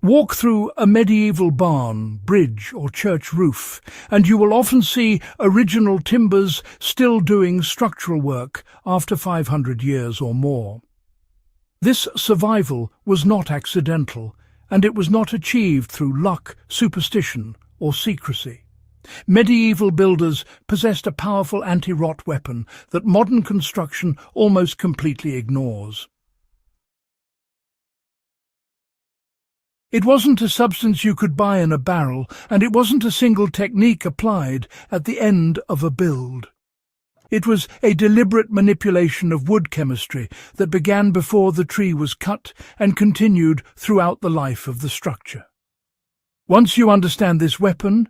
Walk through a medieval barn, bridge or church roof, and you will often see original timbers still doing structural work after 500 years or more. This survival was not accidental, and it was not achieved through luck, superstition, or secrecy. Medieval builders possessed a powerful anti-rot weapon that modern construction almost completely ignores. It wasn't a substance you could buy in a barrel, and it wasn't a single technique applied at the end of a build. It was a deliberate manipulation of wood chemistry that began before the tree was cut and continued throughout the life of the structure. Once you understand this weapon,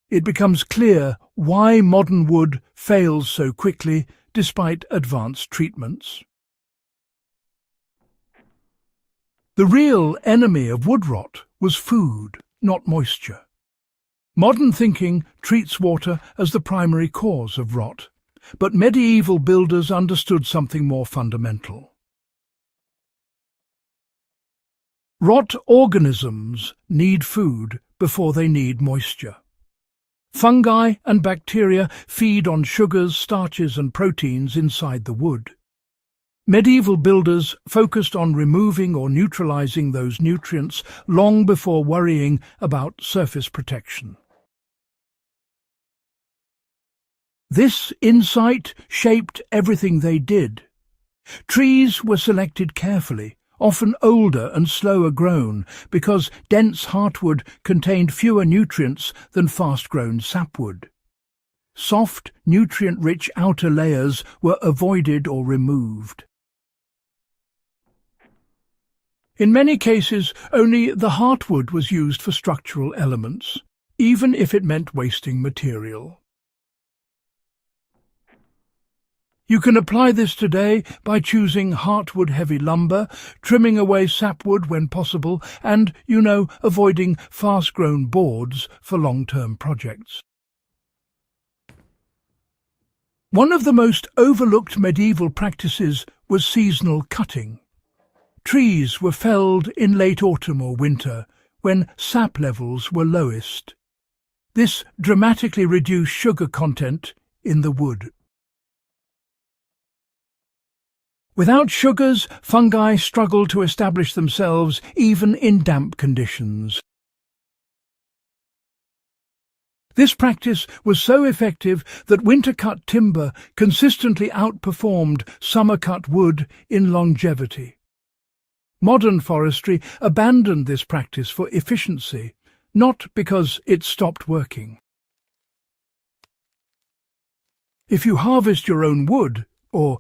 it becomes clear why modern wood fails so quickly despite advanced treatments. The real enemy of wood rot was food, not moisture. Modern thinking treats water as the primary cause of rot, but medieval builders understood something more fundamental. Rot organisms need food before they need moisture. Fungi and bacteria feed on sugars, starches and proteins inside the wood. Medieval builders focused on removing or neutralizing those nutrients long before worrying about surface protection. This insight shaped everything they did. Trees were selected carefully, often older and slower grown, because dense heartwood contained fewer nutrients than fast-grown sapwood. Soft, nutrient-rich outer layers were avoided or removed. In many cases, only the heartwood was used for structural elements, even if it meant wasting material. You can apply this today by choosing heartwood-heavy lumber, trimming away sapwood when possible, and, avoiding fast-grown boards for long-term projects. One of the most overlooked medieval practices was seasonal cutting. Trees were felled in late autumn or winter, when sap levels were lowest. This dramatically reduced sugar content in the wood. Without sugars, fungi struggle to establish themselves even in damp conditions. This practice was so effective that winter-cut timber consistently outperformed summer-cut wood in longevity. Modern forestry abandoned this practice for efficiency, not because it stopped working. If you harvest your own wood, or,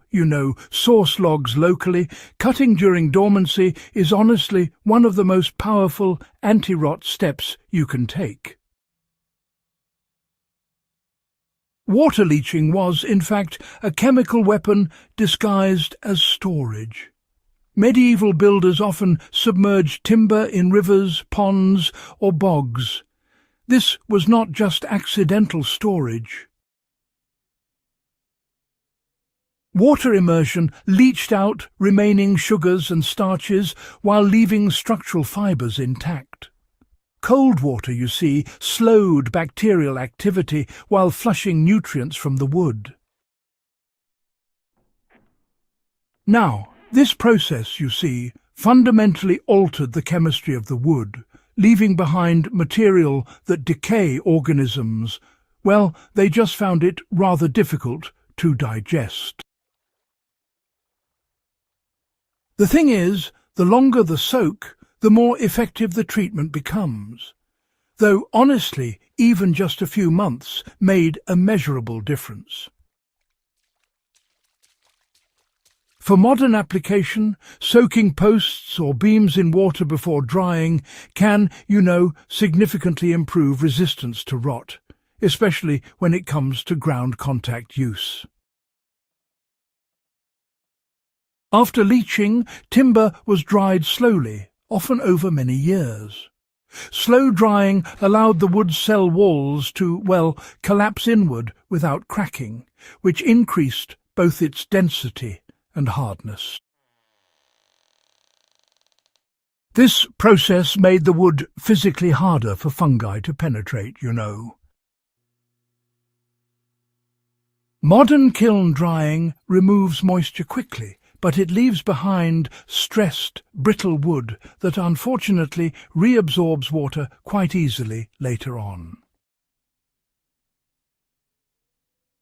source logs locally, cutting during dormancy is honestly one of the most powerful anti-rot steps you can take. Water leaching was, in fact, a chemical weapon disguised as storage. Medieval builders often submerged timber in rivers, ponds, or bogs. This was not just accidental storage. Water immersion leached out remaining sugars and starches while leaving structural fibers intact. Cold water, you see, slowed bacterial activity while flushing nutrients from the wood. Now, this process, you see, fundamentally altered the chemistry of the wood, leaving behind material that decay organisms. Well, they just found it rather difficult to digest. The thing is, the longer the soak, the more effective the treatment becomes. Though, honestly, even just a few months made a measurable difference. For modern application, soaking posts or beams in water before drying can, significantly improve resistance to rot, especially when it comes to ground contact use. After leaching, timber was dried slowly, often over many years. Slow drying allowed the wood cell walls to, collapse inward without cracking, which increased both its density and hardness. This process made the wood physically harder for fungi to penetrate, you know. Modern kiln drying removes moisture quickly, but it leaves behind stressed, brittle wood that unfortunately reabsorbs water quite easily later on.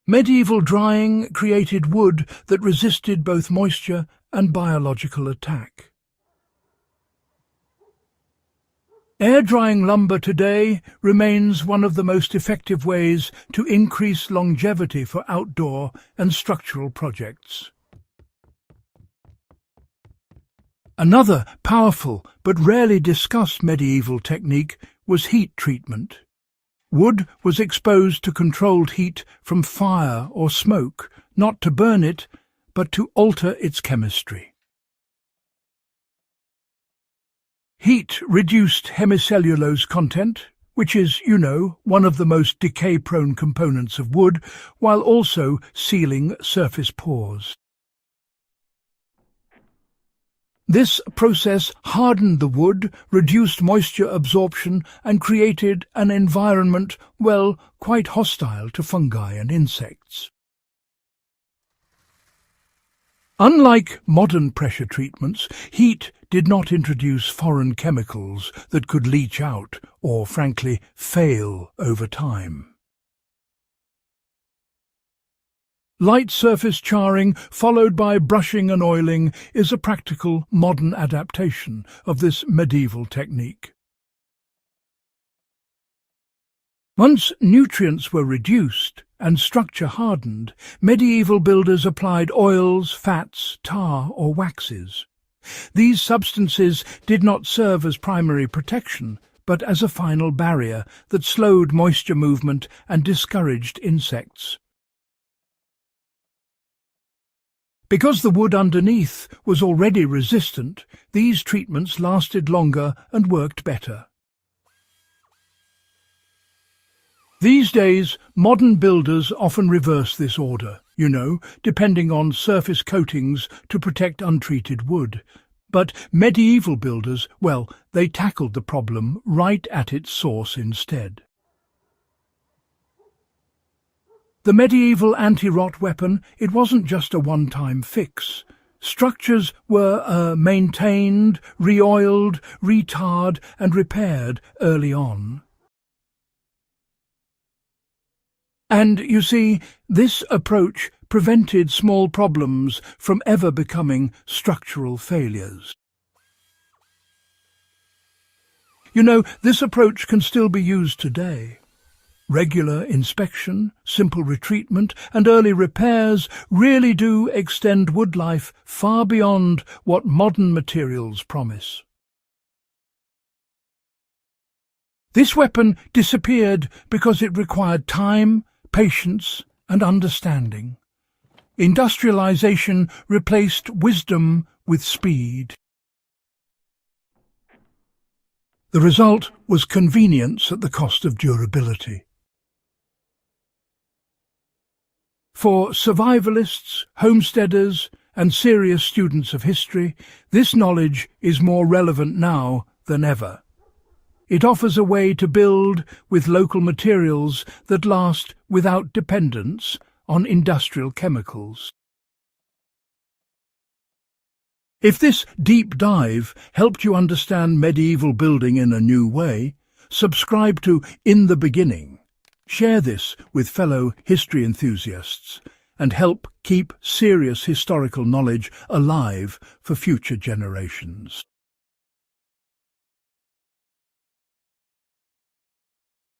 Medieval drying created wood that resisted both moisture and biological attack. Air-drying lumber today remains one of the most effective ways to increase longevity for outdoor and structural projects. Another powerful but rarely discussed medieval technique was heat treatment. Wood was exposed to controlled heat from fire or smoke, not to burn it, but to alter its chemistry. Heat reduced hemicellulose content, which is, you know, one of the most decay-prone components of wood, while also sealing surface pores. This process hardened the wood, reduced moisture absorption, and created an environment, well, quite hostile to fungi and insects. Unlike modern pressure treatments, heat did not introduce foreign chemicals that could leach out or, frankly, fail over time. Light surface charring, followed by brushing and oiling, is a practical modern adaptation of this medieval technique. Once nutrients were reduced and structure hardened, medieval builders applied oils, fats, tar or waxes. These substances did not serve as primary protection, but as a final barrier that slowed moisture movement and discouraged insects. Because the wood underneath was already resistant, these treatments lasted longer and worked better. These days, modern builders often reverse this order, you know, depending on surface coatings to protect untreated wood. But medieval builders, well, they tackled the problem right at its source instead. The medieval anti-rot weapon, it wasn't just a one-time fix. Structures were maintained, re-oiled, retarred and repaired early on. And, you see, this approach prevented small problems from ever becoming structural failures. You know, this approach can still be used today. Regular inspection, simple retreatment and early repairs really do extend wood life far beyond what modern materials promise. This weapon disappeared because it required time, patience and understanding. Industrialization replaced wisdom with speed. The result was convenience at the cost of durability. For survivalists, homesteaders and serious students of history, this knowledge is more relevant now than ever. It offers a way to build with local materials that last without dependence on industrial chemicals. If this deep dive helped you understand medieval building in a new way, subscribe to In the Beginning. Share this with fellow history enthusiasts and help keep serious historical knowledge alive for future generations.